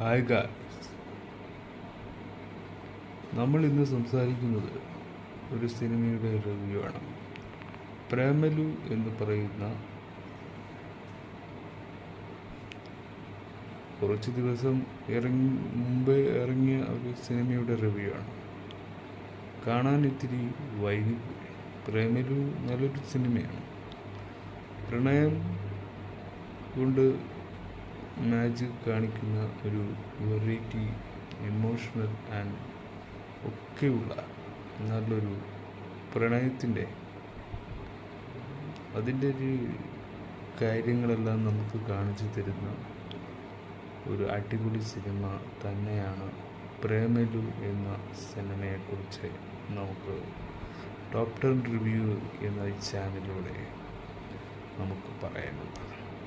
Hi guys, നമ്മൾ ഇന്ന് സംസാരിക്കുന്നത് ഒരു സിനിമയുടെ റിവ്യൂ ആണ്. പ്രേമലു എന്ന് പറയുന്ന കുറച്ച് ദിവസം മുമ്പേ ഇറങ്ങിയ ഒരു സിനിമയുടെ റിവ്യൂ ആണ്. കാണാൻ ഇത്തിരി വൈകിപ്പോയി. പ്രേമലു നല്ലൊരു സിനിമയാണ്. പ്രണയം കൊണ്ട് മാജിക് കാണിക്കുന്ന ഒരു വെറൈറ്റി ഇമോഷണൽ ആൻഡ് ഒക്കെയുള്ള നല്ലൊരു പ്രണയത്തിൻ്റെ അതിൻ്റെ ഒരു കാര്യങ്ങളെല്ലാം നമുക്ക് കാണിച്ചു തരുന്ന ഒരു അടിപൊളി സിനിമ തന്നെയാണ് പ്രേമലു എന്ന സിനിമയെക്കുറിച്ച് നമുക്ക് ടോപ്പ് 10 റിവ്യൂ എന്ന ചാനലിലൂടെ നമുക്ക് പറയാനുള്ളത്.